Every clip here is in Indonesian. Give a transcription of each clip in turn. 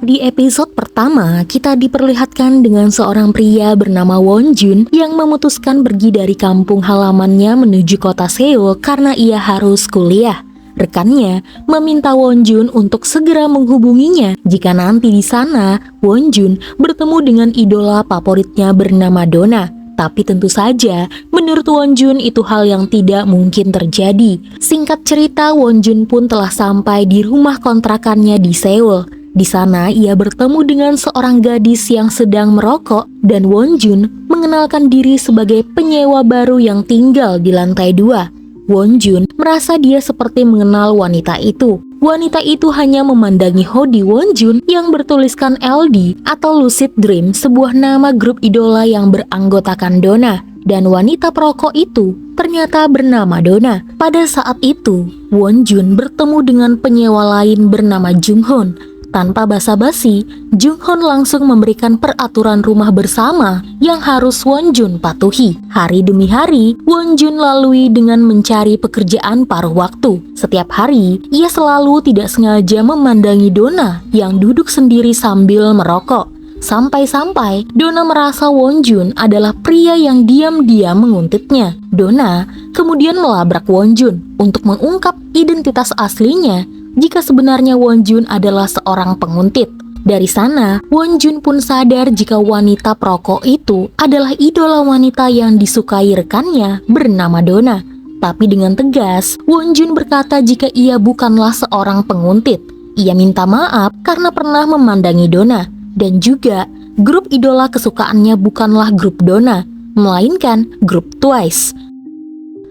Di episode pertama, kita diperlihatkan dengan seorang pria bernama Won Jun yang memutuskan pergi dari kampung halamannya menuju kota Seoul karena ia harus kuliah. Rekannya meminta Won Jun untuk segera menghubunginya jika nanti di sana Won Jun bertemu dengan idola favoritnya bernama Donna. Tapi tentu saja, menurut Won Jun itu hal yang tidak mungkin terjadi. Singkat cerita, Won Jun pun telah sampai di rumah kontrakannya di Seoul. Di sana ia bertemu dengan seorang gadis yang sedang merokok dan Won Jun mengenalkan diri sebagai penyewa baru yang tinggal di lantai 2. Won Jun merasa dia seperti mengenal wanita itu. Wanita itu hanya memandangi hoodie Won Jun yang bertuliskan LD atau Lucid Dream, sebuah nama grup idola yang beranggotakan Donna. Dan wanita perokok itu ternyata bernama Donna. Pada saat itu, Won Jun bertemu dengan penyewa lain bernama Jung Hoon. Tanpa basa-basi, Jung Hoon langsung memberikan peraturan rumah bersama yang harus Won Jun patuhi. Hari demi hari, Won Jun lalui dengan mencari pekerjaan paruh waktu. Setiap hari, ia selalu tidak sengaja memandangi Donna yang duduk sendiri sambil merokok. Sampai-sampai Donna merasa Won Jun adalah pria yang diam-diam menguntitnya. Donna kemudian melabrak Won Jun untuk mengungkap identitas aslinya jika sebenarnya Won Jun adalah seorang penguntit. Dari sana, Won Jun pun sadar jika wanita perokok itu adalah idola wanita yang disukai rekannya bernama Donna. Tapi dengan tegas, Won Jun berkata jika ia bukanlah seorang penguntit. Ia minta maaf karena pernah memandangi Donna. Dan juga, grup idola kesukaannya bukanlah grup Donna, melainkan grup Twice.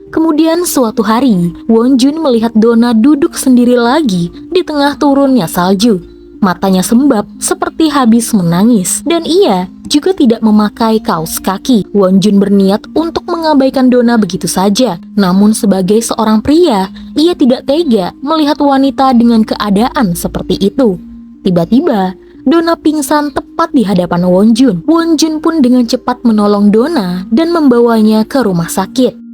Kemudian suatu hari, Won Jun melihat Donna duduk sendiri lagi di tengah turunnya salju. Matanya sembab seperti habis menangis, dan ia juga tidak memakai kaos kaki. Won Jun berniat untuk mengabaikan Donna begitu saja. Namun sebagai seorang pria, ia tidak tega melihat wanita dengan keadaan seperti itu. Tiba-tiba, Donna pingsan tepat di hadapan Won Jun. Won Jun pun dengan cepat menolong Donna dan membawanya ke rumah sakit.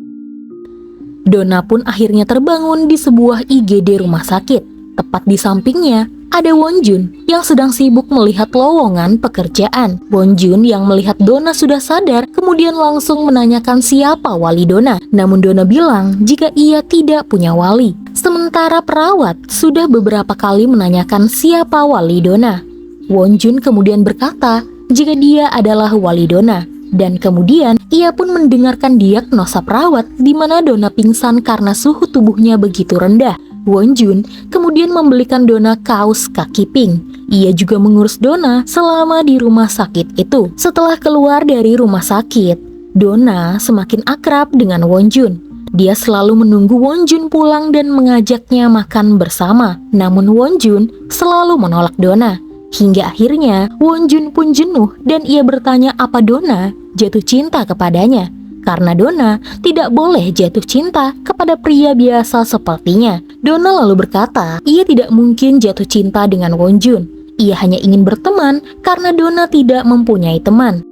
Donna pun akhirnya terbangun di sebuah IGD rumah sakit. Tepat di sampingnya ada Won Jun yang sedang sibuk melihat lowongan pekerjaan. Won Jun yang melihat Donna sudah sadar kemudian langsung menanyakan siapa wali Donna. Namun Donna bilang jika ia tidak punya wali. Sementara perawat sudah beberapa kali menanyakan siapa wali Donna. Won Jun kemudian berkata jika dia adalah wali Donna. Dan kemudian ia pun mendengarkan diagnosa perawat di mana Donna pingsan karena suhu tubuhnya begitu rendah. Won Jun kemudian membelikan Donna kaos kaki pink. Ia juga mengurus Donna selama di rumah sakit itu. Setelah keluar dari rumah sakit, Donna semakin akrab dengan Won Jun. Dia selalu menunggu Won Jun pulang dan mengajaknya makan bersama. Namun Won Jun selalu menolak Donna. Hingga akhirnya Won Jun pun jenuh dan ia bertanya apa Donna jatuh cinta kepadanya. Karena Donna tidak boleh jatuh cinta kepada pria biasa sepertinya. Donna lalu berkata ia tidak mungkin jatuh cinta dengan Won Jun. Ia hanya ingin berteman karena Donna tidak mempunyai teman.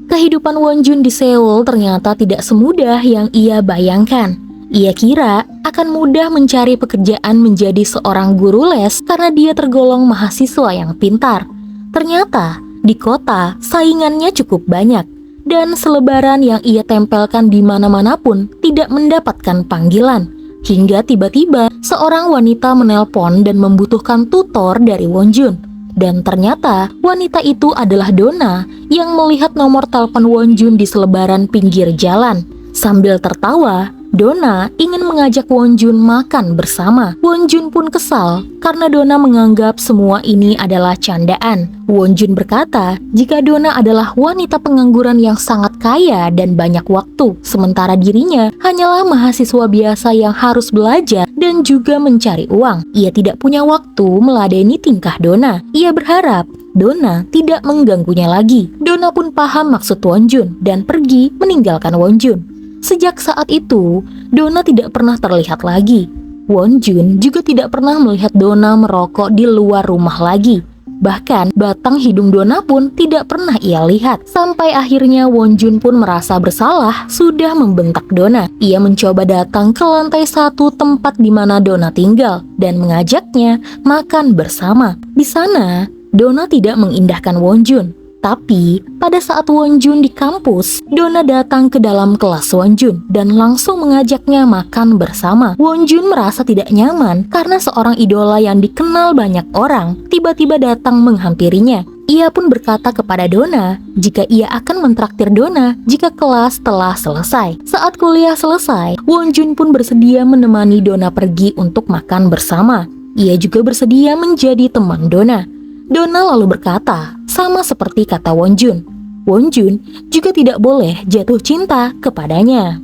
Kehidupan Won Jun di Seoul ternyata tidak semudah yang ia bayangkan. Ia kira akan mudah mencari pekerjaan menjadi seorang guru les karena dia tergolong mahasiswa yang pintar. Ternyata di kota saingannya cukup banyak dan selebaran yang ia tempelkan di mana-mana pun tidak mendapatkan panggilan. Hingga tiba-tiba seorang wanita menelpon dan membutuhkan tutor dari Won Jun. Dan ternyata wanita itu adalah Donna yang melihat nomor telepon Won Jun di selebaran pinggir jalan. Sambil tertawa, Donna ingin mengajak Won Jun makan bersama. Won Jun pun kesal karena Donna menganggap semua ini adalah candaan. Won Jun berkata jika Donna adalah wanita pengangguran yang sangat kaya dan banyak waktu, sementara dirinya hanyalah mahasiswa biasa yang harus belajar dan juga mencari uang. Ia tidak punya waktu meladeni tingkah Donna. Ia berharap Donna tidak mengganggunya lagi. Donna pun paham maksud Won Jun dan pergi meninggalkan Won Jun. Sejak saat itu, Donna tidak pernah terlihat lagi. Won Jun juga tidak pernah melihat Donna merokok di luar rumah lagi. Bahkan batang hidung Donna pun tidak pernah ia lihat. Sampai akhirnya Wonjun pun merasa bersalah sudah membentak Donna. Ia mencoba datang ke lantai 1 tempat di mana Donna tinggal dan mengajaknya makan bersama. Di sana, Donna tidak mengindahkan Wonjun. Tapi, pada saat Wonjun di kampus, Donna datang ke dalam kelas Wonjun dan langsung mengajaknya makan bersama. Wonjun merasa tidak nyaman karena seorang idola yang dikenal banyak orang tiba-tiba datang menghampirinya. Ia pun berkata kepada Donna jika ia akan mentraktir Donna jika kelas telah selesai. Saat kuliah selesai, Wonjun pun bersedia menemani Donna pergi untuk makan bersama. Ia juga bersedia menjadi teman Donna. Donna lalu berkata, sama seperti kata Wonjun. Wonjun juga tidak boleh jatuh cinta kepadanya.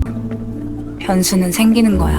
변수는 생기는 거야.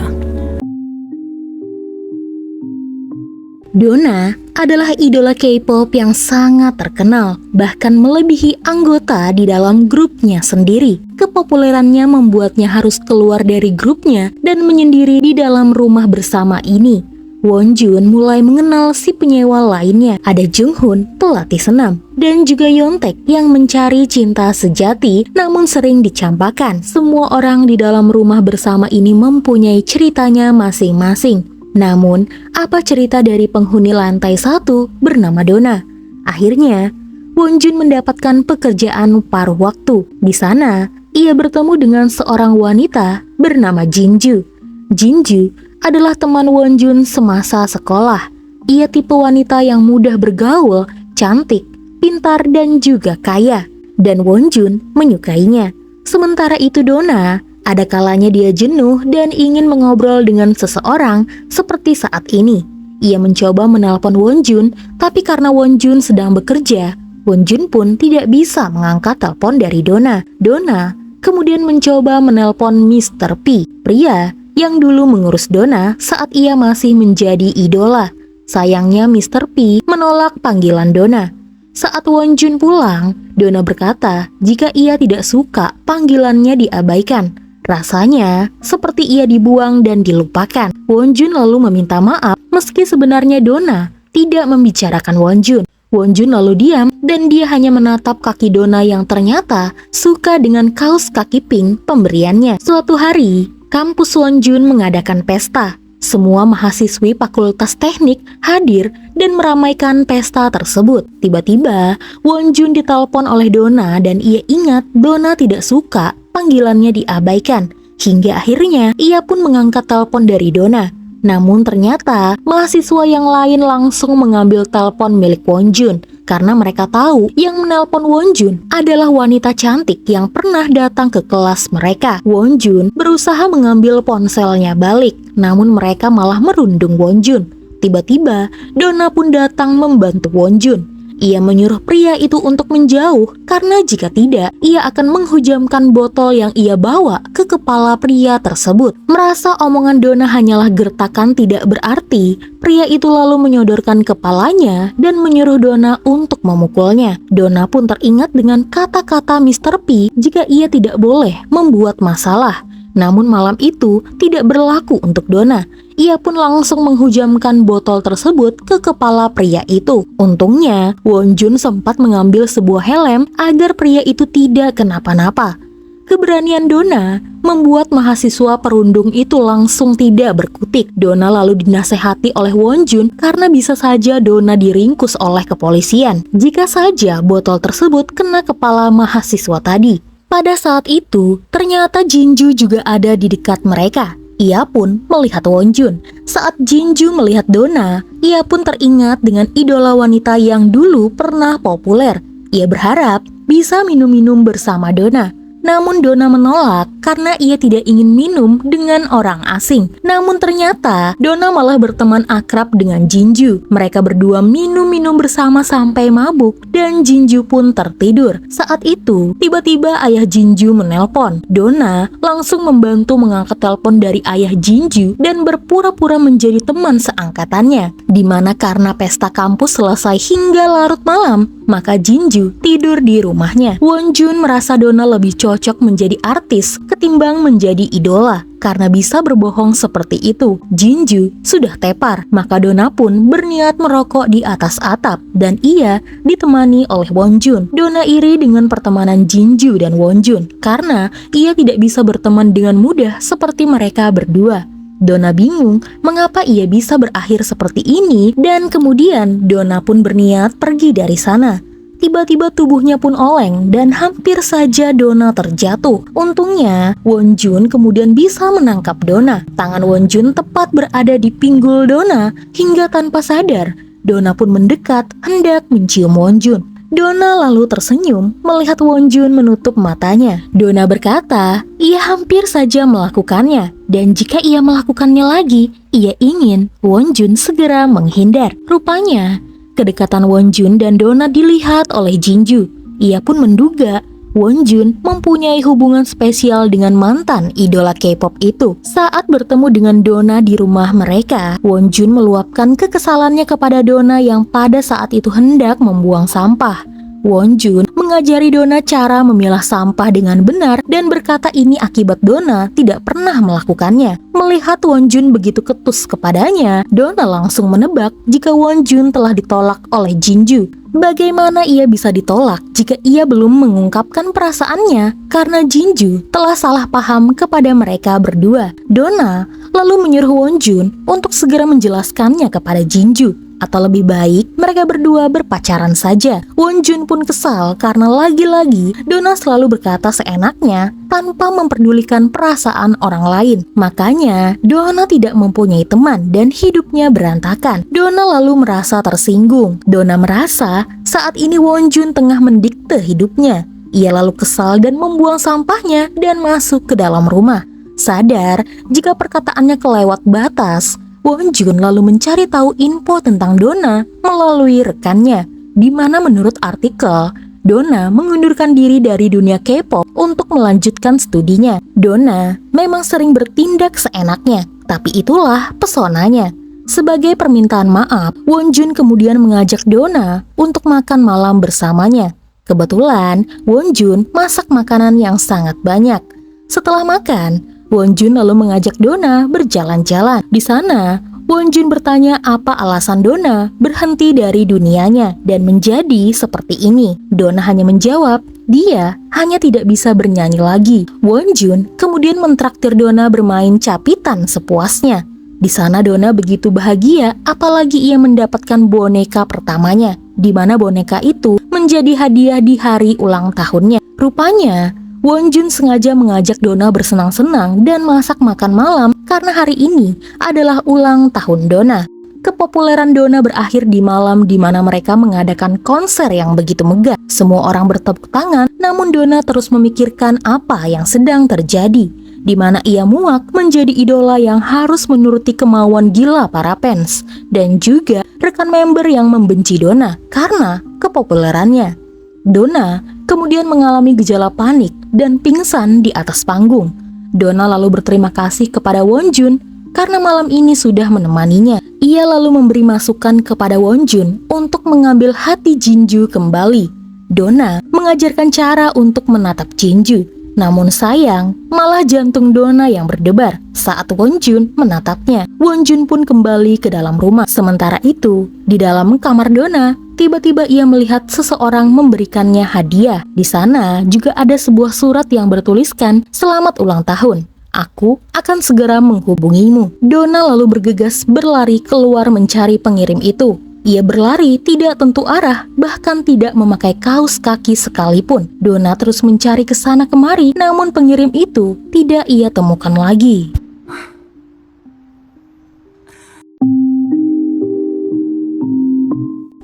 Donna adalah idola K-pop yang sangat terkenal, bahkan melebihi anggota di dalam grupnya sendiri. Kepopulerannya membuatnya harus keluar dari grupnya dan menyendiri di dalam rumah bersama ini. Wonjun mulai mengenal si penyewa lainnya, ada Junghoon, pelatih senam, dan juga Yeontaek yang mencari cinta sejati namun sering dicampakkan. Semua orang di dalam rumah bersama ini mempunyai ceritanya masing-masing. Namun, apa cerita dari penghuni lantai 1 bernama Donna? Akhirnya, Wonjun mendapatkan pekerjaan paruh waktu. Di sana, ia bertemu dengan seorang wanita bernama Jinju. Jinju adalah teman Wonjun semasa sekolah. Ia tipe wanita yang mudah bergaul, cantik, pintar, dan juga kaya. Dan Wonjun menyukainya. Sementara itu Donna, ada kalanya dia jenuh dan ingin mengobrol dengan seseorang seperti saat ini. Ia mencoba menelpon Wonjun, tapi karena Wonjun sedang bekerja, Wonjun pun tidak bisa mengangkat telepon dari Donna. Donna kemudian mencoba menelpon Mr. P, pria yang dulu mengurus Donna saat ia masih menjadi idola. Sayangnya Mr. P menolak panggilan Donna. Saat Wonjun pulang, Donna berkata jika ia tidak suka panggilannya diabaikan. Rasanya seperti ia dibuang dan dilupakan. Wonjun lalu meminta maaf meski sebenarnya Donna tidak membicarakan Wonjun. Wonjun lalu diam dan dia hanya menatap kaki Donna yang ternyata suka dengan kaos kaki pink pemberiannya. Suatu hari, kampus Wonjun mengadakan pesta. Semua mahasiswi Fakultas Teknik hadir dan meramaikan pesta tersebut. Tiba-tiba, Wonjun ditelepon oleh Donna dan ia ingat Donna tidak suka panggilannya diabaikan. Hingga akhirnya, ia pun mengangkat telepon dari Donna. Namun ternyata, mahasiswa yang lain langsung mengambil telepon milik Wonjun karena mereka tahu yang menelpon Wonjun adalah wanita cantik yang pernah datang ke kelas mereka. Wonjun berusaha mengambil ponselnya balik, namun mereka malah merundung Wonjun. Tiba-tiba, Donna pun datang membantu Wonjun. Ia menyuruh pria itu untuk menjauh karena jika tidak, ia akan menghujamkan botol yang ia bawa ke kepala pria tersebut. Merasa omongan Donna hanyalah gertakan tidak berarti, pria itu lalu menyodorkan kepalanya dan menyuruh Donna untuk memukulnya. Donna pun teringat dengan kata-kata Mr. P jika ia tidak boleh membuat masalah. Namun malam itu tidak berlaku untuk Donna. Ia pun langsung menghujamkan botol tersebut ke kepala pria itu. Untungnya, Wonjun sempat mengambil sebuah helm agar pria itu tidak kenapa-napa. Keberanian Donna membuat mahasiswa perundung itu langsung tidak berkutik. Donna lalu dinasehati oleh Wonjun karena bisa saja Donna diringkus oleh kepolisian jika saja botol tersebut kena kepala mahasiswa tadi. Pada saat itu, ternyata Jinju juga ada di dekat mereka. Ia pun melihat Wonjun. Saat Jinju melihat Donna, ia pun teringat dengan idola wanita yang dulu pernah populer. Ia berharap bisa minum-minum bersama Donna. Namun Donna menolak karena ia tidak ingin minum dengan orang asing. Namun ternyata Donna malah berteman akrab dengan Jinju. Mereka berdua minum-minum bersama sampai mabuk dan Jinju pun tertidur. Saat itu tiba-tiba ayah Jinju menelpon. Donna langsung membantu mengangkat telepon dari ayah Jinju dan berpura-pura menjadi teman seangkatannya. Dimana karena pesta kampus selesai hingga larut malam, maka Jinju tidur di rumahnya. Wonjun merasa Donna lebih cocok menjadi artis ketimbang menjadi idola. karena bisa berbohong seperti itu. Jinju sudah tepar, maka Donna pun berniat merokok di atas atap dan ia ditemani oleh Wonjun. Donna iri dengan pertemanan Jinju dan Wonjun karena ia tidak bisa berteman dengan mudah seperti mereka berdua. Donna bingung mengapa ia bisa berakhir seperti ini dan kemudian Donna pun berniat pergi dari sana. Tiba-tiba tubuhnya pun oleng dan hampir saja Donna terjatuh. Untungnya, Wonjun kemudian bisa menangkap Donna. Tangan Wonjun tepat berada di pinggul Donna hingga tanpa sadar. Donna pun mendekat hendak mencium Wonjun. Donna lalu tersenyum melihat Wonjun menutup matanya. Donna berkata, ia hampir saja melakukannya. Dan jika ia melakukannya lagi, ia ingin Wonjun segera menghindar. Rupanya, kedekatan Wonjun dan Donna dilihat oleh Jinju. Ia pun menduga Wonjun mempunyai hubungan spesial dengan mantan idola K-pop itu. Saat bertemu dengan Donna di rumah mereka, Wonjun meluapkan kekesalannya kepada Donna yang pada saat itu hendak membuang sampah. Wonjun mengajari Donna cara memilah sampah dengan benar dan berkata ini akibat Donna tidak pernah melakukannya. Melihat Wonjun begitu ketus kepadanya, Donna langsung menebak jika Wonjun telah ditolak oleh Jinju. Bagaimana ia bisa ditolak jika ia belum mengungkapkan perasaannya karena Jinju telah salah paham kepada mereka berdua. Donna lalu menyuruh Wonjun untuk segera menjelaskannya kepada Jinju. Atau lebih baik mereka berdua berpacaran saja. Wonjun pun kesal karena lagi-lagi Donna selalu berkata seenaknya tanpa memperdulikan perasaan orang lain. Makanya Donna tidak mempunyai teman dan hidupnya berantakan. Donna lalu merasa tersinggung. Donna merasa saat ini Wonjun tengah mendikte hidupnya. Ia lalu kesal dan membuang sampahnya dan masuk ke dalam rumah. Sadar jika perkataannya kelewat batas, Wonjun lalu mencari tahu info tentang Donna melalui rekannya, di mana menurut artikel, Donna mengundurkan diri dari dunia K-pop untuk melanjutkan studinya. Donna memang sering bertindak seenaknya, tapi itulah pesonanya. Sebagai permintaan maaf, Wonjun kemudian mengajak Donna untuk makan malam bersamanya. Kebetulan, Wonjun masak makanan yang sangat banyak. Setelah makan, Wonjun lalu mengajak Donna berjalan-jalan. Di sana, Wonjun bertanya apa alasan Donna berhenti dari dunianya dan menjadi seperti ini. Donna hanya menjawab, dia hanya tidak bisa bernyanyi lagi. Wonjun kemudian mentraktir Donna bermain capitan sepuasnya. Di sana Donna begitu bahagia, apalagi ia mendapatkan boneka pertamanya, di mana boneka itu menjadi hadiah di hari ulang tahunnya. Rupanya, Wonjun sengaja mengajak Donna bersenang-senang dan masak makan malam karena hari ini adalah ulang tahun Donna. Kepopuleran Donna berakhir di malam di mana mereka mengadakan konser yang begitu megah. Semua orang bertepuk tangan, namun Donna terus memikirkan apa yang sedang terjadi, di mana ia muak menjadi idola yang harus menuruti kemauan gila para fans dan juga rekan member yang membenci Donna karena kepopulerannya. Donna kemudian mengalami gejala panik dan pingsan di atas panggung. Donna lalu berterima kasih kepada Wonjun karena malam ini sudah menemaninya. Ia lalu memberi masukan kepada Wonjun untuk mengambil hati Jinju kembali. Donna mengajarkan cara untuk menatap Jinju. Namun sayang, malah jantung Donna yang berdebar saat Wonjun menatapnya. Wonjun pun kembali ke dalam rumah. Sementara itu, di dalam kamar Donna, tiba-tiba ia melihat seseorang memberikannya hadiah. Di sana juga ada sebuah surat yang bertuliskan, "Selamat ulang tahun. Aku akan segera menghubungimu." Donna lalu bergegas berlari keluar mencari pengirim itu. Ia berlari tidak tentu arah, bahkan tidak memakai kaos kaki sekalipun. Donna terus mencari ke sana kemari, namun pengirim itu tidak ia temukan lagi.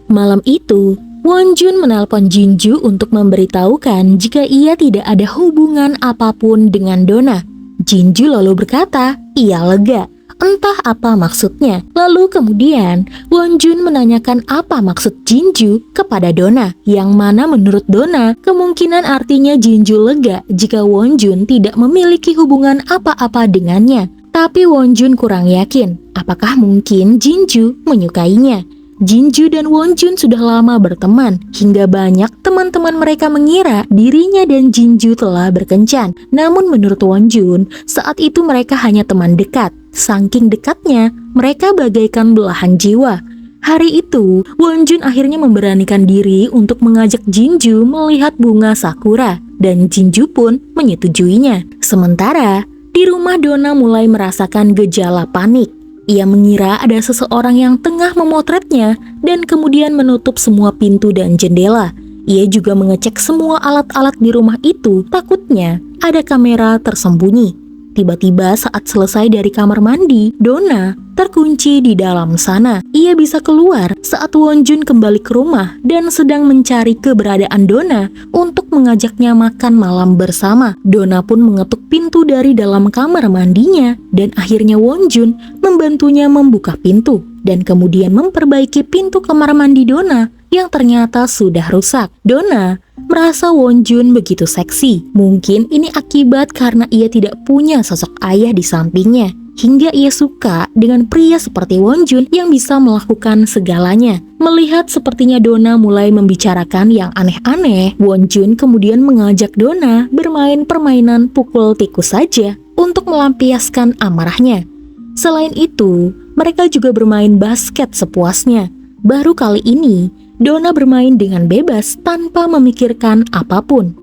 Malam itu, Wonjun menelpon Jinju untuk memberitahukan jika ia tidak ada hubungan apapun dengan Donna. Jinju lalu berkata, ia lega. Entah apa maksudnya. Lalu kemudian Wonjun menanyakan apa maksud Jinju kepada Donna, yang mana menurut Donna kemungkinan artinya Jinju lega jika Wonjun tidak memiliki hubungan apa-apa dengannya. Tapi Wonjun kurang yakin apakah mungkin Jinju menyukainya. Jinju dan Wonjun sudah lama berteman, hingga banyak teman-teman mereka mengira dirinya dan Jinju telah berkencan. Namun menurut Wonjun, saat itu mereka hanya teman dekat. Saking dekatnya, mereka bagaikan belahan jiwa. Hari itu, Wonjun akhirnya memberanikan diri untuk mengajak Jinju melihat bunga sakura, dan Jinju pun menyetujuinya. Sementara, di rumah Donna mulai merasakan gejala panik. Ia mengira ada seseorang yang tengah memotretnya dan kemudian menutup semua pintu dan jendela. Ia juga mengecek semua alat-alat di rumah itu, takutnya ada kamera tersembunyi. Tiba-tiba saat selesai dari kamar mandi, Donna terkunci di dalam sana. Ia bisa keluar saat Wonjun kembali ke rumah dan sedang mencari keberadaan Donna untuk mengajaknya makan malam bersama. Donna pun mengetuk pintu dari dalam kamar mandinya dan akhirnya Wonjun membantunya membuka pintu dan kemudian memperbaiki pintu kamar mandi Donna yang ternyata sudah rusak. Donna merasa Wonjun begitu seksi. Mungkin ini akibat karena ia tidak punya sosok ayah di sampingnya. Hingga ia suka dengan pria seperti Wonjun yang bisa melakukan segalanya. Melihat sepertinya Donna mulai membicarakan yang aneh-aneh, Wonjun kemudian mengajak Donna bermain permainan pukul tikus saja untuk melampiaskan amarahnya. Selain itu, mereka juga bermain basket sepuasnya. Baru kali ini, Donna bermain dengan bebas tanpa memikirkan apapun.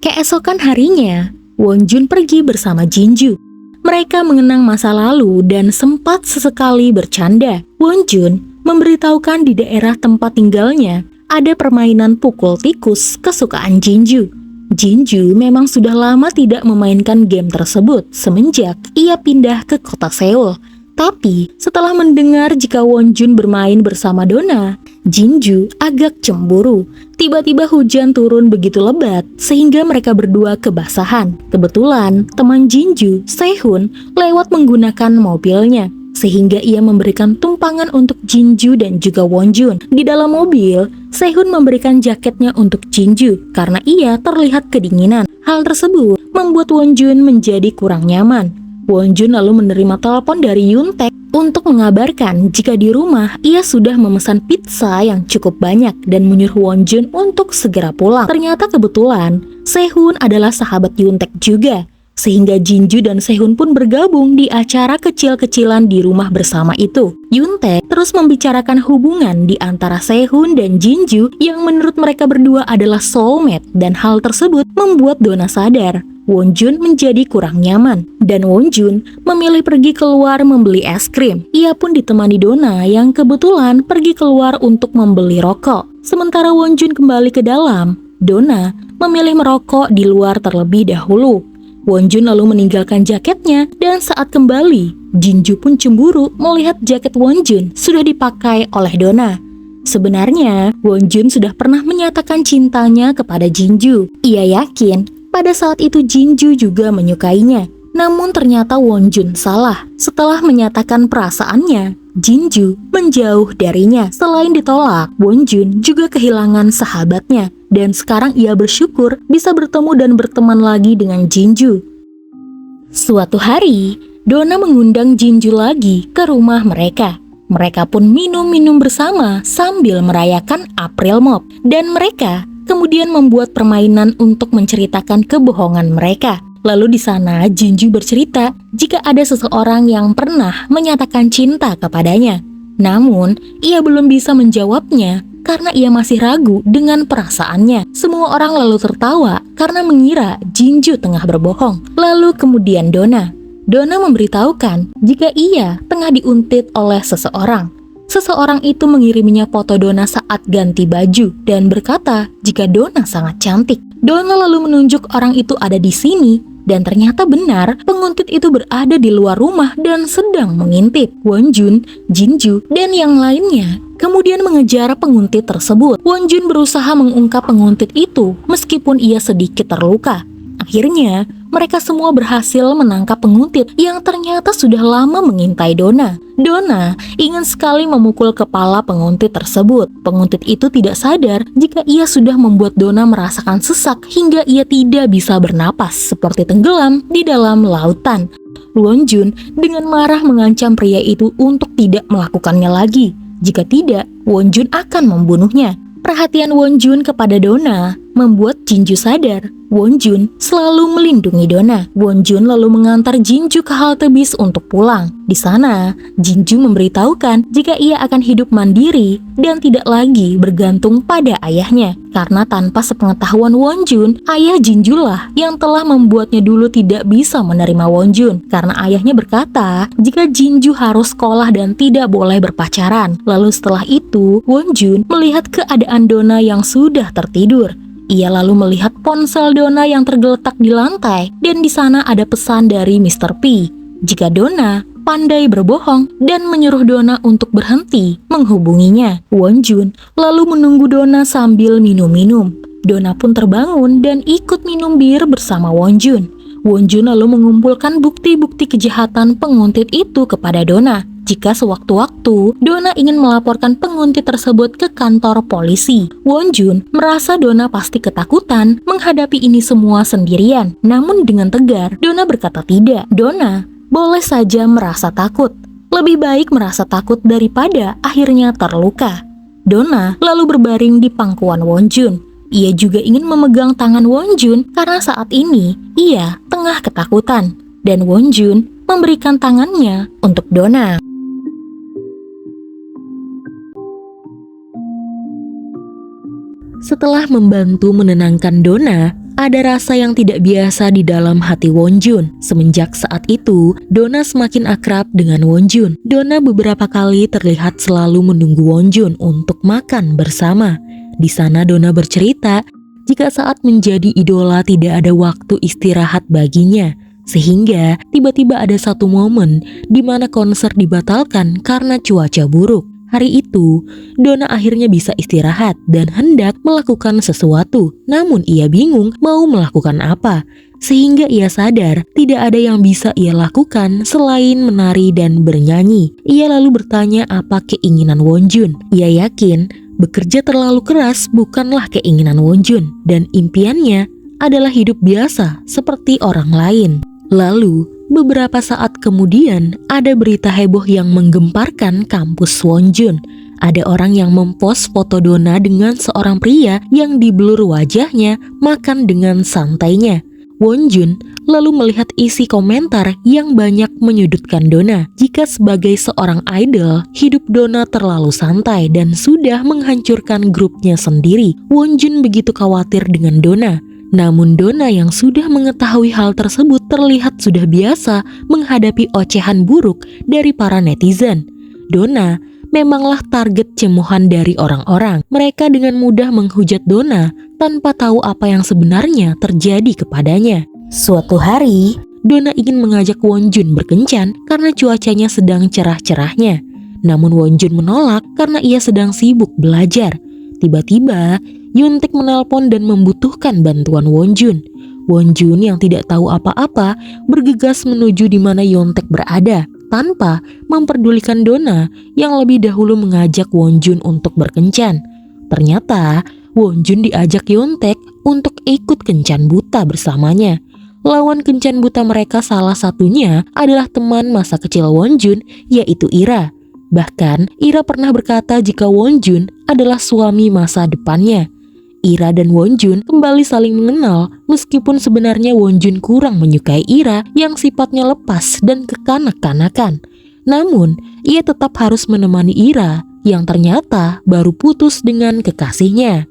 Keesokan harinya, Wonjun pergi bersama Jinju. Mereka mengenang masa lalu dan sempat sesekali bercanda. Wonjun memberitahukan di daerah tempat tinggalnya ada permainan pukul tikus kesukaan Jinju. Jinju memang sudah lama tidak memainkan game tersebut semenjak ia pindah ke kota Seoul. Tapi setelah mendengar jika Wonjun bermain bersama Donna, Jinju agak cemburu. Tiba-tiba hujan turun begitu lebat sehingga mereka berdua kebasahan. Kebetulan teman Jinju, Sehun, lewat menggunakan mobilnya sehingga ia memberikan tumpangan untuk Jinju dan juga Wonjun. Di dalam mobil, Sehun memberikan jaketnya untuk Jinju karena ia terlihat kedinginan. Hal tersebut membuat Wonjun menjadi kurang nyaman. Wonjun lalu menerima telepon dari Yuntaek untuk mengabarkan jika di rumah ia sudah memesan pizza yang cukup banyak dan menyuruh Wonjun untuk segera pulang. Ternyata kebetulan Sehun adalah sahabat Yuntaek juga, sehingga Jinju dan Sehun pun bergabung di acara kecil-kecilan di rumah bersama itu. Yuntaek terus membicarakan hubungan di antara Sehun dan Jinju yang menurut mereka berdua adalah soulmate, dan hal tersebut membuat Donna sadar Wonjun menjadi kurang nyaman, dan Wonjun memilih pergi keluar membeli es krim. Ia pun ditemani Donna yang kebetulan pergi keluar untuk membeli rokok. Sementara Wonjun kembali ke dalam, Donna memilih merokok di luar terlebih dahulu. Wonjun lalu meninggalkan jaketnya dan saat kembali, Jinju pun cemburu melihat jaket Wonjun sudah dipakai oleh Donna. Sebenarnya, Wonjun sudah pernah menyatakan cintanya kepada Jinju. Ia yakin pada saat itu Jinju juga menyukainya. Namun ternyata Wonjun salah. Setelah menyatakan perasaannya, Jinju menjauh darinya. Selain ditolak, Wonjun juga kehilangan sahabatnya. Dan sekarang ia bersyukur bisa bertemu dan berteman lagi dengan Jinju. Suatu hari, Donna mengundang Jinju lagi ke rumah mereka. Mereka pun minum-minum bersama sambil merayakan April Mop. Dan mereka kemudian membuat permainan untuk menceritakan kebohongan mereka. Lalu di sana Jinju bercerita jika ada seseorang yang pernah menyatakan cinta kepadanya. Namun, ia belum bisa menjawabnya karena ia masih ragu dengan perasaannya. Semua orang lalu tertawa karena mengira Jinju tengah berbohong. Lalu kemudian Donna memberitahukan jika ia tengah diuntit oleh seseorang. Seseorang itu mengiriminya foto Donna saat ganti baju dan berkata jika Donna sangat cantik. Donna lalu menunjuk orang itu ada di sini dan ternyata benar penguntit itu berada di luar rumah dan sedang mengintip. Wonjun, Jinju, dan yang lainnya kemudian mengejar penguntit tersebut. Wonjun berusaha mengungkap penguntit itu meskipun ia sedikit terluka. Akhirnya, mereka semua berhasil menangkap penguntit yang ternyata sudah lama mengintai Donna. Donna ingin sekali memukul kepala penguntit tersebut. Penguntit itu tidak sadar jika ia sudah membuat Donna merasakan sesak hingga ia tidak bisa bernapas seperti tenggelam di dalam lautan. Wonjun dengan marah mengancam pria itu untuk tidak melakukannya lagi. Jika tidak, Wonjun akan membunuhnya. Perhatian Wonjun kepada Donna membuat Jinju sadar Wonjun selalu melindungi Donna. Wonjun lalu mengantar Jinju ke halte bis untuk pulang. Di sana, Jinju memberitahukan jika ia akan hidup mandiri dan tidak lagi bergantung pada ayahnya. Karena tanpa sepengetahuan Wonjun, ayah Jinju lah yang telah membuatnya dulu tidak bisa menerima Wonjun. Karena ayahnya berkata jika Jinju harus sekolah dan tidak boleh berpacaran. Lalu setelah itu, Wonjun melihat keadaan Donna yang sudah tertidur. Ia lalu melihat ponsel Donna yang tergeletak di lantai dan di sana ada pesan dari Mr. P. Jika Donna pandai berbohong dan menyuruh Donna untuk berhenti menghubunginya. Wonjun lalu menunggu Donna sambil minum-minum. Donna pun terbangun dan ikut minum bir bersama Wonjun. Wonjun lalu mengumpulkan bukti-bukti kejahatan penguntit itu kepada Donna. Jika sewaktu-waktu Donna ingin melaporkan penguntit tersebut ke kantor polisi. Wonjun merasa Donna pasti ketakutan menghadapi ini semua sendirian. Namun dengan tegar, Donna berkata tidak. Donna boleh saja merasa takut. Lebih baik merasa takut daripada akhirnya terluka. Donna lalu berbaring di pangkuan Wonjun. Ia juga ingin memegang tangan Wonjun karena saat ini ia tengah ketakutan. Dan Wonjun memberikan tangannya untuk Donna. Setelah membantu menenangkan Donna, ada rasa yang tidak biasa di dalam hati Wonjun. Semenjak saat itu, Donna semakin akrab dengan Wonjun. Donna beberapa kali terlihat selalu menunggu Wonjun untuk makan bersama. Di sana Donna bercerita jika saat menjadi idola tidak ada waktu istirahat baginya. Sehingga tiba-tiba ada satu momen di mana konser dibatalkan karena cuaca buruk. Hari itu, Donna akhirnya bisa istirahat dan hendak melakukan sesuatu. Namun ia bingung mau melakukan apa. Sehingga ia sadar tidak ada yang bisa ia lakukan selain menari dan bernyanyi. Ia lalu bertanya apa keinginan Wonjun. Ia yakin bekerja terlalu keras bukanlah keinginan Wonjun. Dan impiannya adalah hidup biasa seperti orang lain. Lalu, beberapa saat kemudian, ada berita heboh yang menggemparkan kampus Wonjun. Ada orang yang mempost foto Donna dengan seorang pria yang diblur wajahnya makan dengan santainya. Wonjun lalu melihat isi komentar yang banyak menyudutkan Donna. Jika sebagai seorang idol, hidup Donna terlalu santai dan sudah menghancurkan grupnya sendiri. Wonjun begitu khawatir dengan Donna. Namun Donna yang sudah mengetahui hal tersebut terlihat sudah biasa menghadapi ocehan buruk dari para netizen. Donna memanglah target cemohan dari orang-orang. Mereka dengan mudah menghujat Donna tanpa tahu apa yang sebenarnya terjadi kepadanya. Suatu hari, Donna ingin mengajak Wonjun berkencan karena cuacanya sedang cerah-cerahnya. Namun Wonjun menolak karena ia sedang sibuk belajar. Tiba-tiba, Yuntaek menelpon dan membutuhkan bantuan Wonjun. Wonjun yang tidak tahu apa-apa bergegas menuju di mana Yuntaek berada tanpa memperdulikan Donna yang lebih dahulu mengajak Wonjun untuk berkencan. Ternyata Wonjun diajak Yuntaek untuk ikut kencan buta bersamanya. Lawan kencan buta mereka salah satunya adalah teman masa kecil Wonjun, yaitu Ira. Bahkan Ira pernah berkata jika Wonjun adalah suami masa depannya. Ira dan Wonjun kembali saling mengenal meskipun sebenarnya Wonjun kurang menyukai Ira yang sifatnya lepas dan kekanak-kanakan. Namun, ia tetap harus menemani Ira yang ternyata baru putus dengan kekasihnya.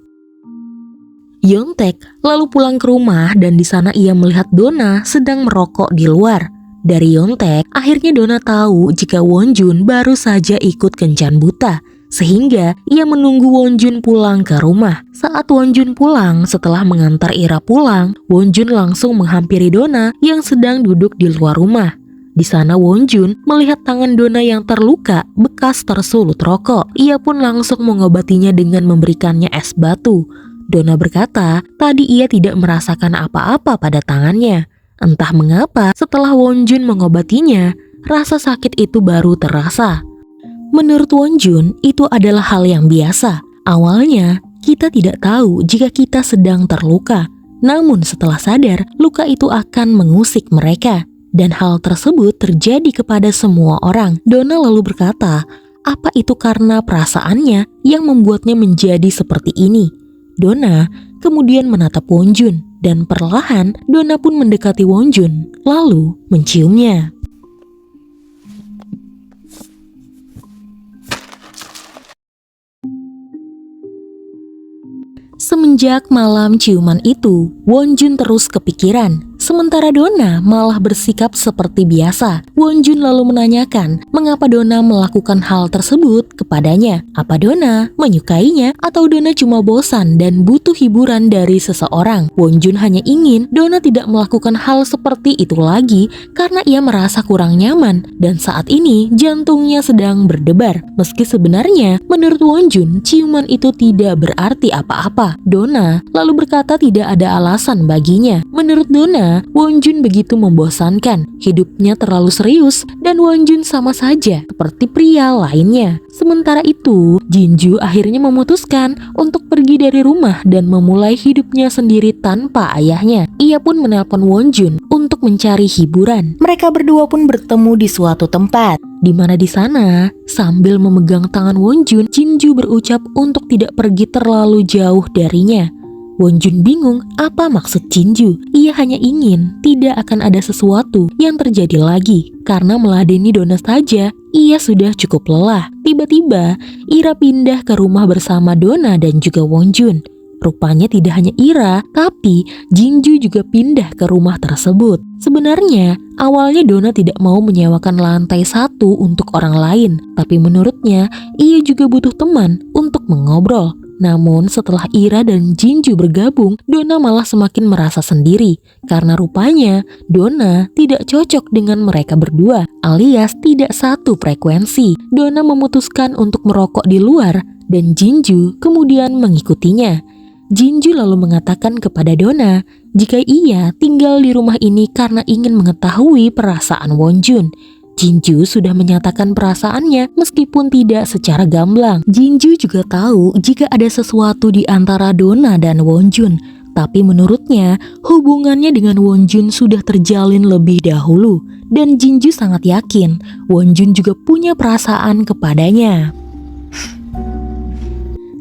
Yuntaek lalu pulang ke rumah dan di sana ia melihat Donna sedang merokok di luar. Dari Yuntaek, akhirnya Donna tahu jika Wonjun baru saja ikut kencan buta. Sehingga ia menunggu Wonjun pulang ke rumah. Saat Wonjun pulang setelah mengantar Ira pulang, Wonjun langsung menghampiri Donna yang sedang duduk di luar rumah. Di sana Wonjun melihat tangan Donna yang terluka bekas tersulut rokok. Ia pun langsung mengobatinya dengan memberikannya es batu. Donna berkata tadi ia tidak merasakan apa-apa pada tangannya. Entah mengapa setelah Wonjun mengobatinya, rasa sakit itu baru terasa. Menurut Wonjun, itu adalah hal yang biasa. Awalnya, kita tidak tahu jika kita sedang terluka. Namun setelah sadar, luka itu akan mengusik mereka. Dan hal tersebut terjadi kepada semua orang. Donna lalu berkata, Apa itu karena perasaannya yang membuatnya menjadi seperti ini? Donna kemudian menatap Wonjun dan perlahan Donna pun mendekati Wonjun lalu menciumnya. Semenjak malam ciuman itu, Wonjun terus kepikiran. Sementara Donna malah bersikap seperti biasa. Wonjun lalu menanyakan mengapa Donna melakukan hal tersebut kepadanya. Apa Donna menyukainya atau Donna cuma bosan dan butuh hiburan dari seseorang? Wonjun hanya ingin Donna tidak melakukan hal seperti itu lagi karena ia merasa kurang nyaman dan saat ini jantungnya sedang berdebar. Meski sebenarnya menurut Wonjun ciuman itu tidak berarti apa-apa. Donna lalu berkata tidak ada alasan baginya. Menurut Donna, Wonjun begitu membosankan. Hidupnya terlalu serius dan Wonjun sama saja seperti pria lainnya. Sementara itu, Jinju akhirnya memutuskan untuk pergi dari rumah dan memulai hidupnya sendiri tanpa ayahnya. Ia pun menelpon Wonjun untuk mencari hiburan. Mereka berdua pun bertemu di suatu tempat, di mana di sana sambil memegang tangan Wonjun, Jinju berucap untuk tidak pergi terlalu jauh darinya. Wonjun bingung apa maksud Jinju. Ia hanya ingin tidak akan ada sesuatu yang terjadi lagi. Karena meladeni Donna saja, ia sudah cukup lelah. Tiba-tiba, Ira pindah ke rumah bersama Donna dan juga Wonjun. Rupanya tidak hanya Ira, tapi Jinju juga pindah ke rumah tersebut. Sebenarnya, awalnya Donna tidak mau menyewakan lantai 1 untuk orang lain. Tapi menurutnya, ia juga butuh teman untuk mengobrol. Namun setelah Ira dan Jinju bergabung, Donna malah semakin merasa sendiri karena rupanya Donna tidak cocok dengan mereka berdua, alias tidak satu frekuensi. Donna memutuskan untuk merokok di luar dan Jinju kemudian mengikutinya. Jinju lalu mengatakan kepada Donna jika ia tinggal di rumah ini karena ingin mengetahui perasaan Wonjun. Jinju sudah menyatakan perasaannya meskipun tidak secara gamblang. Jinju juga tahu jika ada sesuatu di antara Donna dan Wonjun. Tapi menurutnya hubungannya dengan Wonjun sudah terjalin lebih dahulu. Dan Jinju sangat yakin Wonjun juga punya perasaan kepadanya.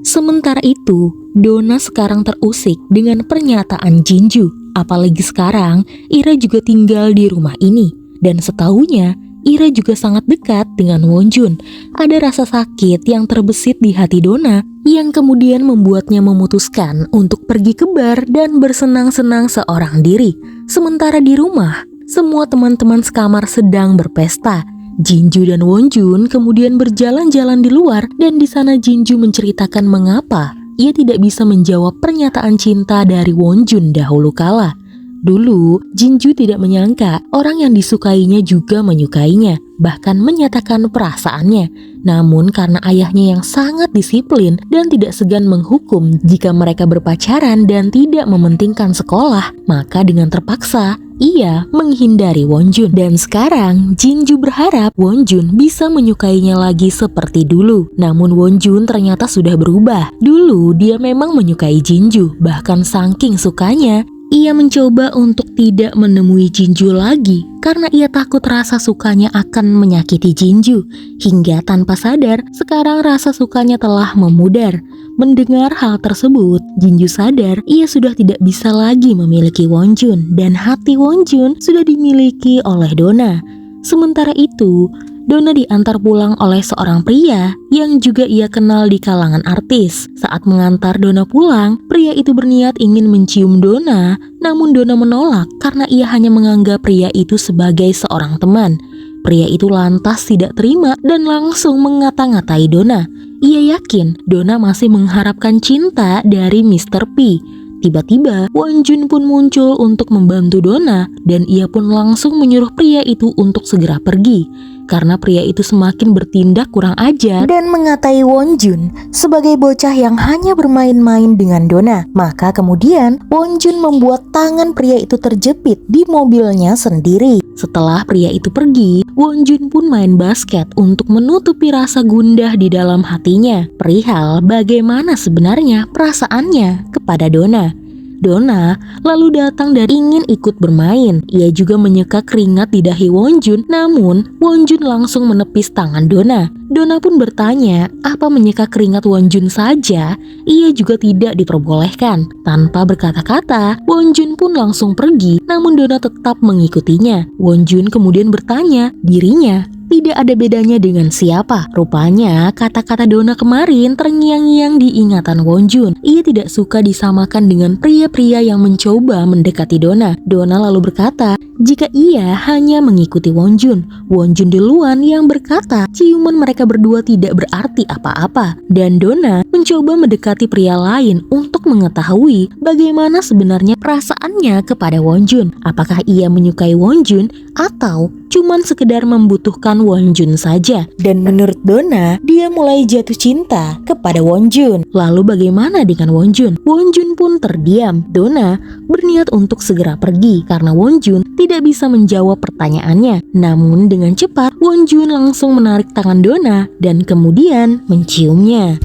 Sementara itu, Donna sekarang terusik dengan pernyataan Jinju. Apalagi sekarang Ira juga tinggal di rumah ini. Dan setahunya Ira juga sangat dekat dengan Wonjun. Ada rasa sakit yang terbesit di hati Donna yang kemudian membuatnya memutuskan untuk pergi ke bar dan bersenang-senang seorang diri. Sementara di rumah, semua teman-teman sekamar sedang berpesta. Jinju dan Wonjun kemudian berjalan-jalan di luar dan di sana Jinju menceritakan mengapa ia tidak bisa menjawab pernyataan cinta dari Wonjun dahulu kala. Dulu, Jinju tidak menyangka orang yang disukainya juga menyukainya, bahkan menyatakan perasaannya. Namun karena ayahnya yang sangat disiplin dan tidak segan menghukum jika mereka berpacaran dan tidak mementingkan sekolah, maka dengan terpaksa ia menghindari Wonjun. Dan sekarang Jinju berharap Wonjun bisa menyukainya lagi seperti dulu. Namun Wonjun ternyata sudah berubah. Dulu dia memang menyukai Jinju, bahkan saking sukanya ia mencoba untuk tidak menemui Jinju lagi karena ia takut rasa sukanya akan menyakiti Jinju. Hingga tanpa sadar, sekarang rasa sukanya telah memudar. Mendengar hal tersebut, Jinju sadar ia sudah tidak bisa lagi memiliki Wonjun dan hati Wonjun sudah dimiliki oleh Donna. Sementara itu, Donna diantar pulang oleh seorang pria yang juga ia kenal di kalangan artis. Saat mengantar Donna pulang, pria itu berniat ingin mencium Donna, namun Donna menolak karena ia hanya menganggap pria itu sebagai seorang teman. Pria itu lantas tidak terima dan langsung mengata-ngatai Donna. Ia yakin Donna masih mengharapkan cinta dari Mr. P. Tiba-tiba, Wonjun pun muncul untuk membantu Donna dan ia pun langsung menyuruh pria itu untuk segera pergi. Karena pria itu semakin bertindak kurang ajar dan mengatai Wonjun sebagai bocah yang hanya bermain-main dengan Donna. Maka kemudian Wonjun membuat tangan pria itu terjepit di mobilnya sendiri. Setelah pria itu pergi, Wonjun pun main basket untuk menutupi rasa gundah di dalam hatinya perihal bagaimana sebenarnya perasaannya kepada Donna. Donna lalu datang dan ingin ikut bermain. Ia juga menyeka keringat di dahi Wonjun, namun Wonjun langsung menepis tangan Donna. Donna pun bertanya, apa menyeka keringat Wonjun saja? Ia juga tidak diperbolehkan. Tanpa berkata-kata, Wonjun pun langsung pergi, namun Donna tetap mengikutinya. Wonjun kemudian bertanya, dirinya tidak ada bedanya dengan siapa. Rupanya kata-kata Donna kemarin terngiang-ngiang di ingatan Wonjun. Ia tidak suka disamakan dengan pria-pria yang mencoba mendekati Donna. Donna lalu berkata, jika ia hanya mengikuti Wonjun. Wonjun duluan yang berkata, ciuman mereka berdua tidak berarti apa-apa. Dan Donna mencoba mendekati pria lain untuk mengetahui bagaimana sebenarnya perasaannya kepada Wonjun. Apakah ia menyukai Wonjun atau cuman sekedar membutuhkan Wonjun saja. Dan menurut Donna, dia mulai jatuh cinta kepada Wonjun. Lalu bagaimana dengan Wonjun? Wonjun pun terdiam. Donna berniat untuk segera pergi karena Wonjun tidak bisa menjawab pertanyaannya. Namun dengan cepat, Wonjun langsung menarik tangan Donna dan kemudian menciumnya.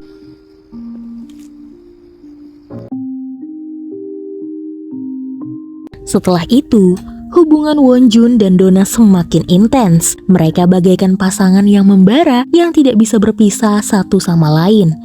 Setelah itu, hubungan Wonjun dan Donna semakin intens. Mereka bagaikan pasangan yang membara yang tidak bisa berpisah satu sama lain.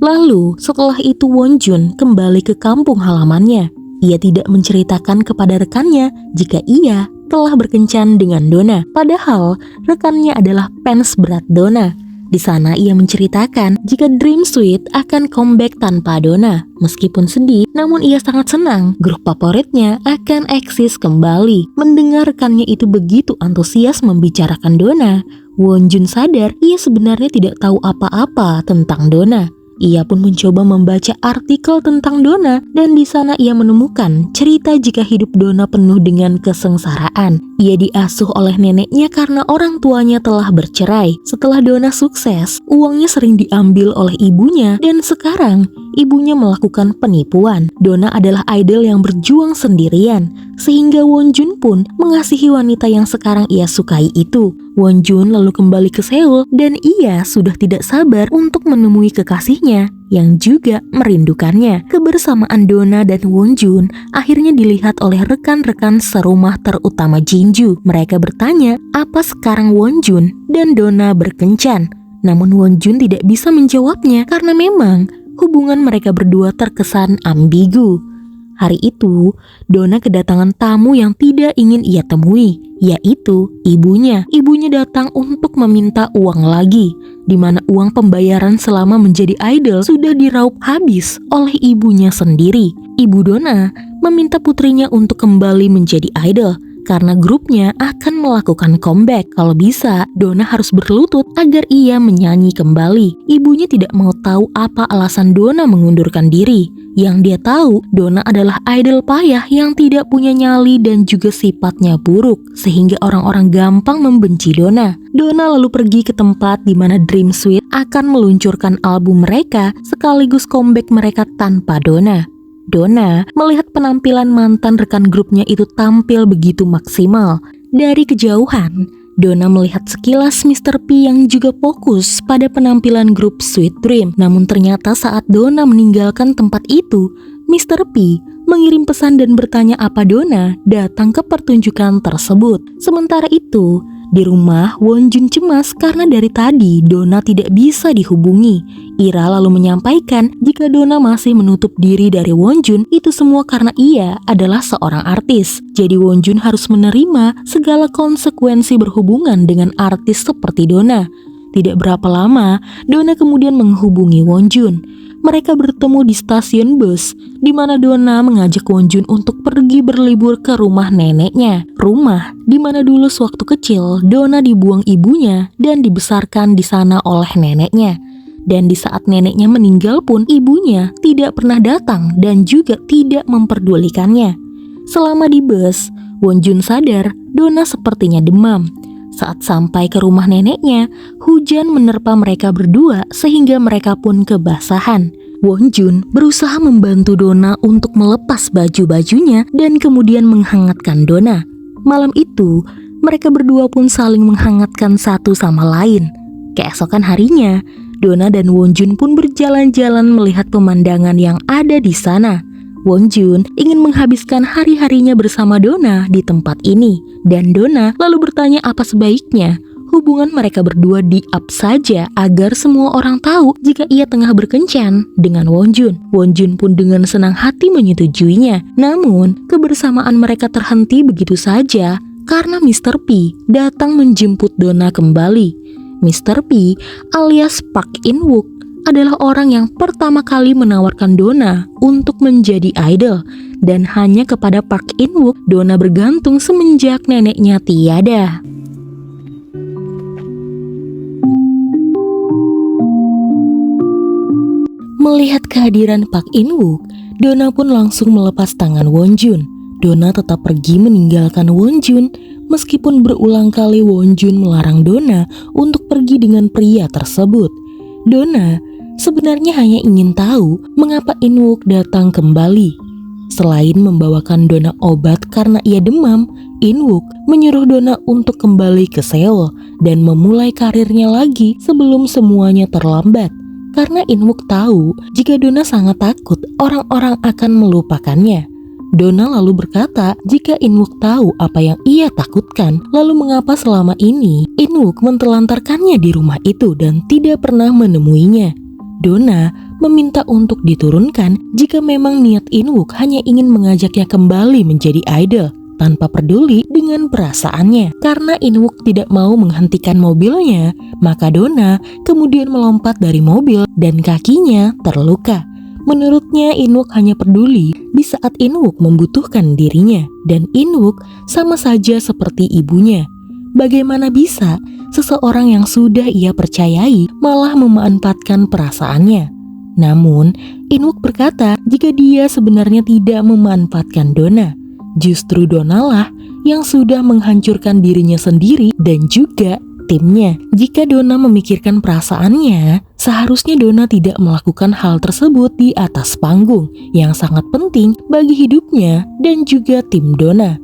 Lalu setelah itu Wonjun kembali ke kampung halamannya. Ia tidak menceritakan kepada rekannya jika ia telah berkencan dengan Donna. Padahal rekannya adalah fans berat Donna. Di sana ia menceritakan jika Dream Suite akan comeback tanpa Donna. Meskipun sedih, namun ia sangat senang grup favoritnya akan eksis kembali. Mendengar rekannya itu begitu antusias membicarakan Donna, Wonjun sadar ia sebenarnya tidak tahu apa-apa tentang Donna. Ia pun mencoba membaca artikel tentang Donna dan di sana ia menemukan cerita jika hidup Donna penuh dengan kesengsaraan. Ia diasuh oleh neneknya karena orang tuanya telah bercerai. Setelah Donna sukses, uangnya sering diambil oleh ibunya dan sekarang ibunya melakukan penipuan. Donna adalah idol yang berjuang sendirian, sehingga Wonjun pun mengasihi wanita yang sekarang ia sukai itu. Wonjun lalu kembali ke Seoul dan ia sudah tidak sabar untuk menemui kekasihnya yang juga merindukannya. Kebersamaan Donna dan Wonjun akhirnya dilihat oleh rekan-rekan serumah terutama Jinju. Mereka bertanya apa sekarang Wonjun dan Donna berkencan. Namun Wonjun tidak bisa menjawabnya karena memang hubungan mereka berdua terkesan ambigu. Hari itu, Donna kedatangan tamu yang tidak ingin ia temui, yaitu ibunya. Ibunya datang untuk meminta uang lagi, di mana uang pembayaran selama menjadi idol sudah diraup habis oleh ibunya sendiri. Ibu Donna meminta putrinya untuk kembali menjadi idol karena grupnya akan melakukan comeback. Kalau bisa, Donna harus berlutut agar ia menyanyi kembali. Ibunya tidak mau tahu apa alasan Donna mengundurkan diri. Yang dia tahu, Donna adalah idol payah yang tidak punya nyali dan juga sifatnya buruk, sehingga orang-orang gampang membenci Donna. Donna lalu pergi ke tempat di mana Dream Suite akan meluncurkan album mereka sekaligus comeback mereka tanpa Donna. Donna melihat penampilan mantan rekan grupnya itu tampil begitu maksimal. Dari kejauhan, Donna melihat sekilas Mr. P yang juga fokus pada penampilan grup Sweet Dream. Namun ternyata saat Donna meninggalkan tempat itu, Mr. P mengirim pesan dan bertanya apa Donna datang ke pertunjukan tersebut. Sementara itu, di rumah, Wonjun cemas karena dari tadi Donna tidak bisa dihubungi. Ira lalu menyampaikan jika Donna masih menutup diri dari Wonjun, itu semua karena ia adalah seorang artis. Jadi Wonjun harus menerima segala konsekuensi berhubungan dengan artis seperti Donna. Tidak berapa lama, Donna kemudian menghubungi Wonjun. Mereka bertemu di stasiun bus, di mana Donna mengajak Wonjun untuk pergi berlibur ke rumah neneknya. Rumah di mana dulu sewaktu kecil Donna dibuang ibunya dan dibesarkan di sana oleh neneknya. Dan di saat neneknya meninggal pun ibunya tidak pernah datang dan juga tidak memperdulikannya. Selama di bus, Wonjun sadar Donna sepertinya demam. Saat sampai ke rumah neneknya, hujan menerpa mereka berdua sehingga mereka pun kebasahan. Wonjun berusaha membantu Donna untuk melepas baju-bajunya dan kemudian menghangatkan Donna. Malam itu, mereka berdua pun saling menghangatkan satu sama lain. Keesokan harinya, Donna dan Wonjun pun berjalan-jalan melihat pemandangan yang ada di sana. Wonjun ingin menghabiskan hari-harinya bersama Donna di tempat ini, dan Donna lalu bertanya apa sebaiknya hubungan mereka berdua di-up saja agar semua orang tahu jika ia tengah berkencan dengan Wonjun. Wonjun pun dengan senang hati menyetujuinya. Namun, kebersamaan mereka terhenti begitu saja karena Mr. P datang menjemput Donna kembali. Mr. P alias Park In-wook adalah orang yang pertama kali menawarkan Donna untuk menjadi idol, dan hanya kepada Park In-wook Donna bergantung semenjak neneknya tiada. Melihat kehadiran Park In-wook, Donna pun langsung melepas tangan Wonjun. Donna tetap pergi meninggalkan Wonjun, meskipun berulang kali Wonjun melarang Donna untuk pergi dengan pria tersebut. Donna sebenarnya hanya ingin tahu mengapa In-wook datang kembali. Selain membawakan Donna obat karena ia demam, In-wook menyuruh Donna untuk kembali ke Seoul dan memulai karirnya lagi sebelum semuanya terlambat. Karena In-wook tahu jika Donna sangat takut orang-orang akan melupakannya. Donna lalu berkata jika In-wook tahu apa yang ia takutkan, lalu mengapa selama ini In-wook mentelantarkannya di rumah itu dan tidak pernah menemuinya. Donna meminta untuk diturunkan jika memang niat In-wook hanya ingin mengajaknya kembali menjadi idol tanpa peduli dengan perasaannya. Karena In-wook tidak mau menghentikan mobilnya, maka Donna kemudian melompat dari mobil dan kakinya terluka. Menurutnya In-wook hanya peduli di saat In-wook membutuhkan dirinya, dan In-wook sama saja seperti ibunya. Bagaimana bisa seseorang yang sudah ia percayai malah memanfaatkan perasaannya? Namun In-wook berkata jika dia sebenarnya tidak memanfaatkan Donna. Justru Donna lah yang sudah menghancurkan dirinya sendiri dan juga timnya. Jika Donna memikirkan perasaannya, seharusnya Donna tidak melakukan hal tersebut di atas panggung yang sangat penting bagi hidupnya dan juga tim Donna.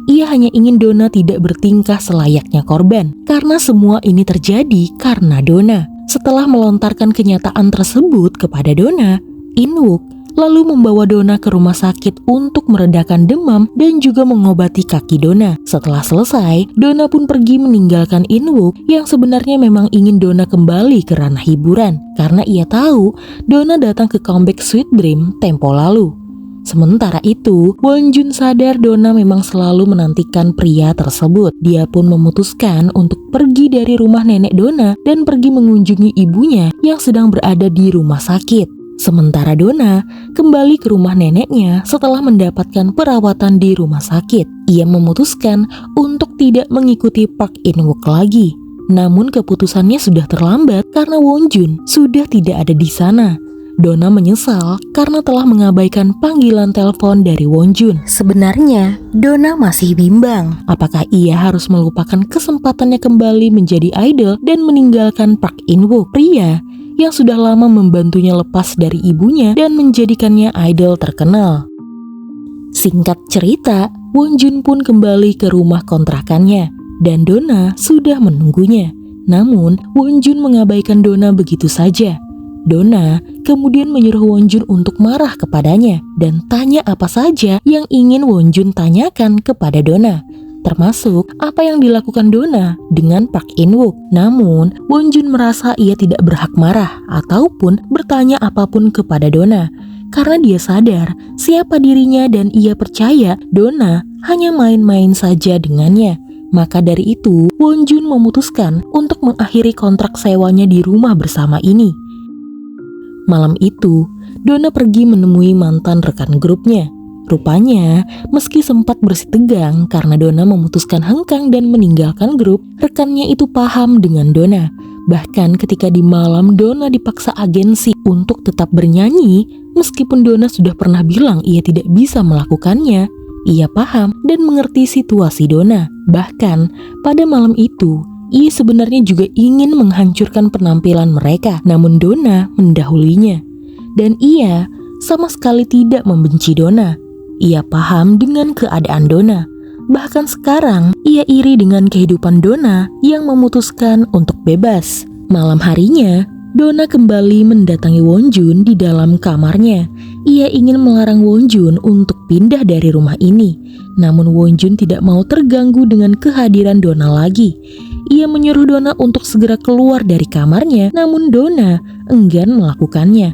Ia hanya ingin Donna tidak bertingkah selayaknya korban, karena semua ini terjadi karena Donna. Setelah melontarkan kenyataan tersebut kepada Donna, In-wook lalu membawa Donna ke rumah sakit untuk meredakan demam dan juga mengobati kaki Donna. Setelah selesai, Donna pun pergi meninggalkan In-wook yang sebenarnya memang ingin Donna kembali ke ranah hiburan, karena ia tahu Donna datang ke Comeback Sweet Dream tempo lalu. Sementara itu, Wonjun sadar Donna memang selalu menantikan pria tersebut. Dia pun memutuskan untuk pergi dari rumah nenek Donna dan pergi mengunjungi ibunya yang sedang berada di rumah sakit. Sementara Donna kembali ke rumah neneknya setelah mendapatkan perawatan di rumah sakit. Ia memutuskan untuk tidak mengikuti Park In-wook lagi. Namun keputusannya sudah terlambat karena Wonjun sudah tidak ada di sana. Donna menyesal karena telah mengabaikan panggilan telepon dari Wonjun. Sebenarnya Donna masih bimbang apakah ia harus melupakan kesempatannya kembali menjadi idol dan meninggalkan Park In-wook, pria yang sudah lama membantunya lepas dari ibunya dan menjadikannya idol terkenal. Singkat cerita, Wonjun pun kembali ke rumah kontrakannya dan Donna sudah menunggunya. Namun, Wonjun mengabaikan Donna begitu saja. Donna kemudian menyuruh Wonjun untuk marah kepadanya dan tanya apa saja yang ingin Wonjun tanyakan kepada Donna, termasuk apa yang dilakukan Donna dengan Park In-wook. Namun, Wonjun merasa ia tidak berhak marah ataupun bertanya apapun kepada Donna karena dia sadar siapa dirinya dan ia percaya Donna hanya main-main saja dengannya. Maka dari itu, Wonjun memutuskan untuk mengakhiri kontrak sewanya di rumah bersama ini. Malam itu, Donna pergi menemui mantan rekan grupnya. Rupanya, meski sempat bersitegang karena Donna memutuskan hengkang dan meninggalkan grup, rekannya itu paham dengan Donna. Bahkan ketika di malam Donna dipaksa agensi untuk tetap bernyanyi, meskipun Donna sudah pernah bilang ia tidak bisa melakukannya, ia paham dan mengerti situasi Donna. Bahkan pada malam itu, ia sebenarnya juga ingin menghancurkan penampilan mereka, namun Donna mendahulinya. Dan ia sama sekali tidak membenci Donna. Ia paham dengan keadaan Donna. Bahkan sekarang, ia iri dengan kehidupan Donna yang memutuskan untuk bebas. Malam harinya, Donna kembali mendatangi Wonjun di dalam kamarnya. Ia ingin melarang Wonjun untuk pindah dari rumah ini. Namun Wonjun tidak mau terganggu dengan kehadiran Donna lagi. Ia menyuruh Donna untuk segera keluar dari kamarnya, namun Donna enggan melakukannya.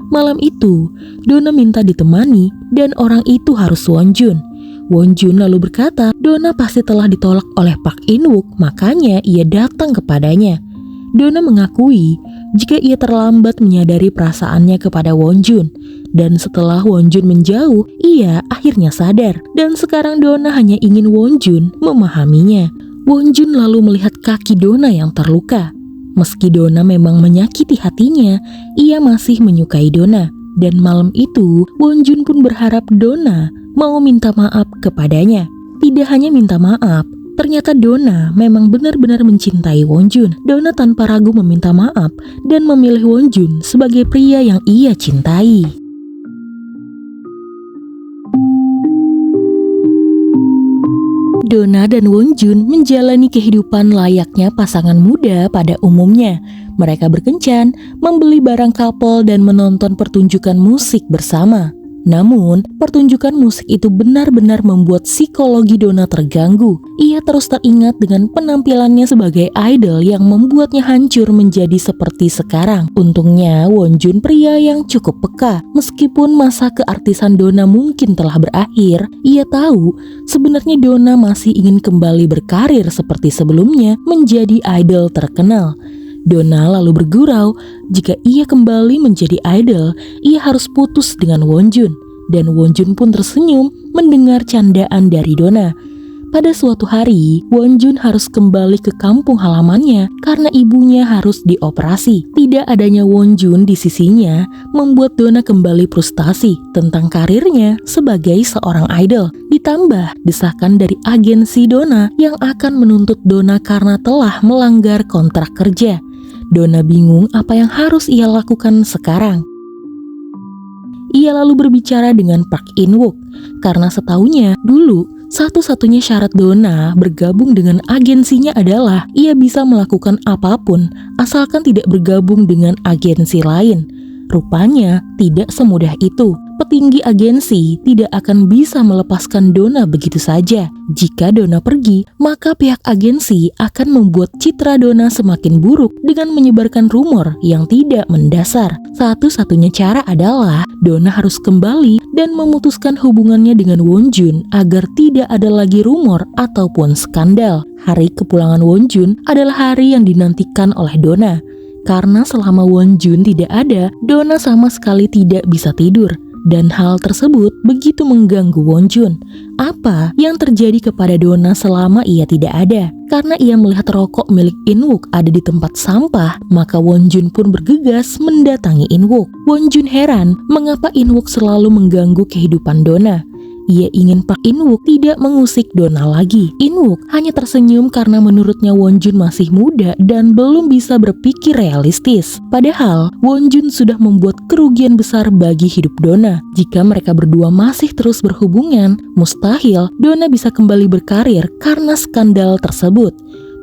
Malam itu, Donna minta ditemani dan orang itu harus Wonjun. Wonjun lalu berkata, Donna pasti telah ditolak oleh Park In-wook, makanya ia datang kepadanya. Donna mengakui jika ia terlambat menyadari perasaannya kepada Wonjun. Dan setelah Wonjun menjauh, ia akhirnya sadar. Dan sekarang Donna hanya ingin Wonjun memahaminya. Wonjun lalu melihat kaki Donna yang terluka. Meski Donna memang menyakiti hatinya, ia masih menyukai Donna. Dan malam itu, Wonjun pun berharap Donna mau minta maaf kepadanya. Tidak hanya minta maaf, ternyata Donna memang benar-benar mencintai Wonjun. Donna tanpa ragu meminta maaf dan memilih Wonjun sebagai pria yang ia cintai. Donna dan Wonjun menjalani kehidupan layaknya pasangan muda pada umumnya. Mereka berkencan, membeli barang couple dan menonton pertunjukan musik bersama. Namun, pertunjukan musik itu benar-benar membuat psikologi Donna terganggu. Ia terus teringat dengan penampilannya sebagai idol yang membuatnya hancur menjadi seperti sekarang. Untungnya, Wonjun pria yang cukup peka. Meskipun masa keartisan Donna mungkin telah berakhir, ia tahu sebenarnya Donna masih ingin kembali berkarir seperti sebelumnya menjadi idol terkenal. Donna lalu bergurau, jika ia kembali menjadi idol, ia harus putus dengan Wonjun. Dan Wonjun pun tersenyum mendengar candaan dari Donna. Pada suatu hari, Wonjun harus kembali ke kampung halamannya karena ibunya harus dioperasi. Tidak adanya Wonjun di sisinya membuat Donna kembali frustasi tentang karirnya sebagai seorang idol. Ditambah desakan dari agensi Donna yang akan menuntut Donna karena telah melanggar kontrak kerja. Donna bingung apa yang harus ia lakukan sekarang. Ia lalu berbicara dengan Park In-wook karena setahunya dulu satu-satunya syarat Donna bergabung dengan agensinya adalah ia bisa melakukan apapun asalkan tidak bergabung dengan agensi lain. Rupanya tidak semudah itu. Petinggi agensi tidak akan bisa melepaskan Donna begitu saja. Jika Donna pergi, maka pihak agensi akan membuat citra Donna semakin buruk dengan menyebarkan rumor yang tidak mendasar. Satu-satunya cara adalah Donna harus kembali dan memutuskan hubungannya dengan Wonjun agar tidak ada lagi rumor ataupun skandal. Hari kepulangan Wonjun adalah hari yang dinantikan oleh Donna. Karena selama Wonjun tidak ada, Donna sama sekali tidak bisa tidur. Dan hal tersebut begitu mengganggu Wonjun. Apa yang terjadi kepada Donna selama ia tidak ada? Karena ia melihat rokok milik In-wook ada di tempat sampah, maka Wonjun pun bergegas mendatangi In-wook. Wonjun heran mengapa In-wook selalu mengganggu kehidupan Donna. Ia ingin Park In-wook tidak mengusik Donna lagi. In-wook hanya tersenyum karena menurutnya Wonjun masih muda dan belum bisa berpikir realistis. Padahal Wonjun sudah membuat kerugian besar bagi hidup Donna. Jika mereka berdua masih terus berhubungan, mustahil Donna bisa kembali berkarir karena skandal tersebut.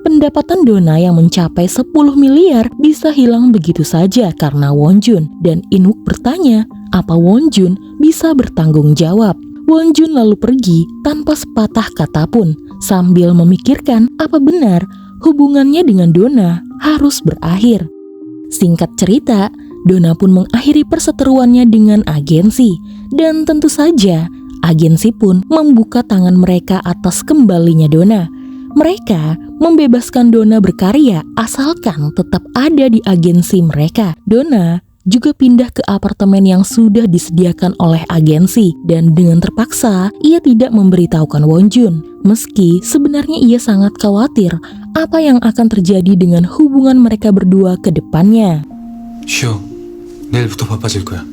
Pendapatan Donna yang mencapai 10 miliar bisa hilang begitu saja karena Wonjun. Dan In-wook bertanya, apa Wonjun bisa bertanggung jawab? Wonjun lalu pergi tanpa sepatah kata pun, sambil memikirkan apa benar hubungannya dengan Donna harus berakhir. Singkat cerita, Donna pun mengakhiri perseteruannya dengan agensi, dan tentu saja agensi pun membuka tangan mereka atas kembalinya Donna. Mereka membebaskan Donna berkarya asalkan tetap ada di agensi mereka. Donna juga pindah ke apartemen yang sudah disediakan oleh agensi, dan dengan terpaksa ia tidak memberitahukan Wonjun. Meski sebenarnya ia sangat khawatir apa yang akan terjadi dengan hubungan mereka berdua ke depannya. 쉬어. 내일부터 바빠질 거야.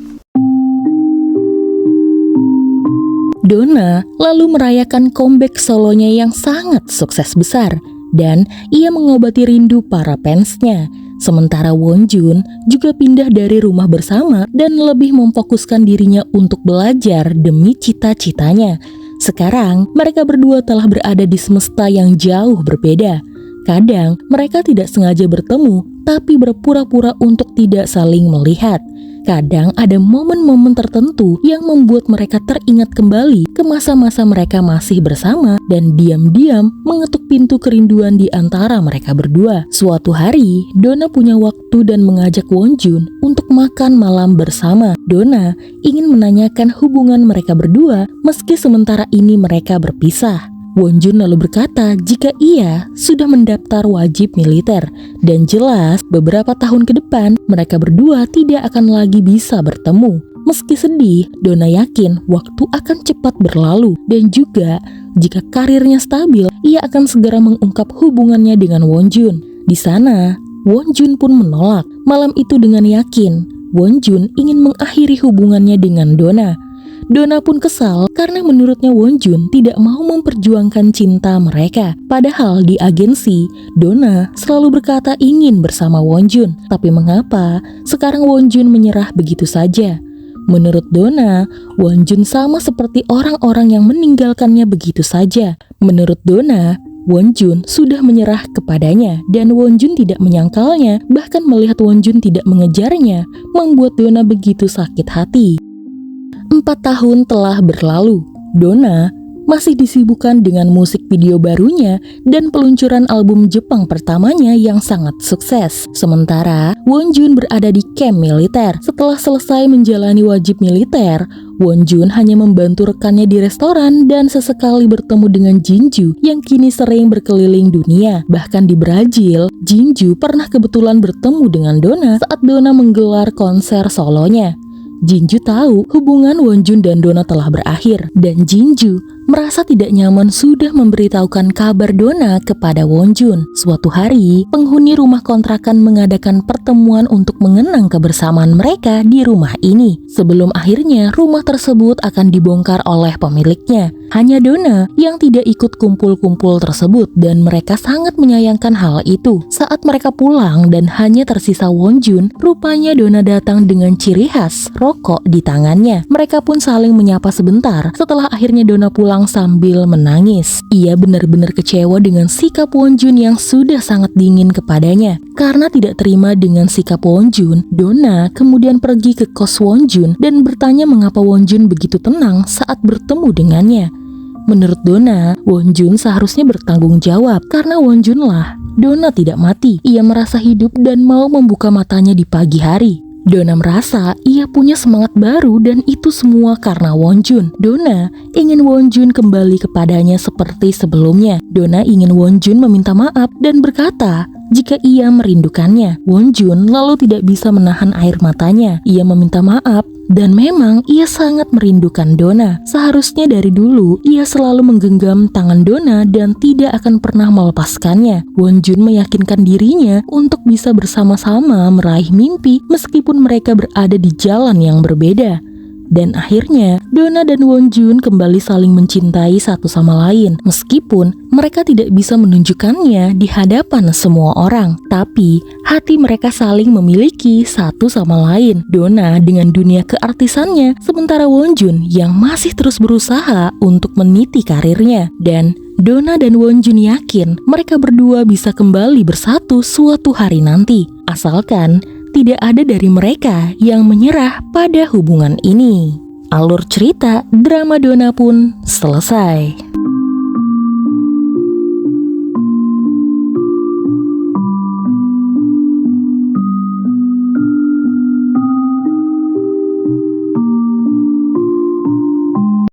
Donna lalu merayakan comeback solonya yang sangat sukses besar, dan ia mengobati rindu para fansnya. Sementara Wonjun juga pindah dari rumah bersama dan lebih memfokuskan dirinya untuk belajar demi cita-citanya. Sekarang mereka berdua telah berada di semesta yang jauh berbeda. Kadang mereka tidak sengaja bertemu tapi berpura-pura untuk tidak saling melihat. Kadang ada momen-momen tertentu yang membuat mereka teringat kembali ke masa-masa mereka masih bersama dan diam-diam mengetuk pintu kerinduan di antara mereka berdua. Suatu hari, Donna punya waktu dan mengajak Wonjun untuk makan malam bersama. Donna ingin menanyakan hubungan mereka berdua meski sementara ini mereka berpisah. Wonjun lalu berkata jika ia sudah mendaftar wajib militer dan jelas beberapa tahun ke depan mereka berdua tidak akan lagi bisa bertemu. Meski sedih, Donna yakin waktu akan cepat berlalu dan juga jika karirnya stabil, ia akan segera mengungkap hubungannya dengan Wonjun. Di sana, Wonjun pun menolak. Malam itu dengan yakin, Wonjun ingin mengakhiri hubungannya dengan Donna. Donna pun kesal karena menurutnya Wonjun tidak mau memperjuangkan cinta mereka. Padahal di agensi, Donna selalu berkata ingin bersama Wonjun. Tapi mengapa sekarang Wonjun menyerah begitu saja? Menurut Donna, Wonjun sama seperti orang-orang yang meninggalkannya begitu saja. Menurut Donna, Wonjun sudah menyerah kepadanya dan Wonjun tidak menyangkalnya. Bahkan melihat Wonjun tidak mengejarnya membuat Donna begitu sakit hati. 4 tahun telah berlalu. Donna masih disibukkan dengan musik video barunya dan peluncuran album Jepang pertamanya yang sangat sukses. Sementara Wonjun berada di camp militer. Setelah selesai menjalani wajib militer, Wonjun hanya membantu rekannya di restoran dan sesekali bertemu dengan Jinju yang kini sering berkeliling dunia. Bahkan di Brazil, Jinju pernah kebetulan bertemu dengan Donna saat Donna menggelar konser solonya. Jinju tahu hubungan Wonjun dan Donna telah berakhir dan Jinju merasa tidak nyaman sudah memberitahukan kabar Donna kepada Wonjun. Suatu hari, penghuni rumah kontrakan mengadakan pertemuan untuk mengenang kebersamaan mereka di rumah ini. Sebelum akhirnya rumah tersebut akan dibongkar oleh pemiliknya. Hanya Donna yang tidak ikut kumpul-kumpul tersebut dan mereka sangat menyayangkan hal itu. Saat mereka pulang dan hanya tersisa Wonjun, rupanya Donna datang dengan ciri khas rokok di tangannya. Mereka pun saling menyapa sebentar setelah akhirnya Donna pulang sambil menangis. Ia benar-benar kecewa dengan sikap Wonjun yang sudah sangat dingin kepadanya. Karena tidak terima dengan sikap Wonjun, Donna kemudian pergi ke kos Wonjun dan bertanya mengapa Wonjun begitu tenang saat bertemu dengannya. Menurut Donna, Wonjun seharusnya bertanggung jawab karena Wonjunlah Donna tidak mati. Ia merasa hidup dan mau membuka matanya di pagi hari. Donna merasa ia punya semangat baru dan itu semua karena Wonjun. Donna ingin Wonjun kembali kepadanya seperti sebelumnya. Donna ingin Wonjun meminta maaf dan berkata jika ia merindukannya. Wonjun lalu tidak bisa menahan air matanya. Ia meminta maaf dan memang ia sangat merindukan Donna. Seharusnya dari dulu ia selalu menggenggam tangan Donna dan tidak akan pernah melepaskannya. Wonjun meyakinkan dirinya untuk bisa bersama-sama meraih mimpi meskipun mereka berada di jalan yang berbeda. Dan akhirnya Donna dan Wonjun kembali saling mencintai satu sama lain meskipun mereka tidak bisa menunjukkannya di hadapan semua orang. Tapi hati mereka saling memiliki satu sama lain. Donna dengan dunia keartisannya, sementara Wonjun yang masih terus berusaha untuk meniti karirnya. Dan Donna dan Wonjun yakin mereka berdua bisa kembali bersatu suatu hari nanti, asalkan tidak ada dari mereka yang menyerah pada hubungan ini. Alur cerita drama Donna pun selesai.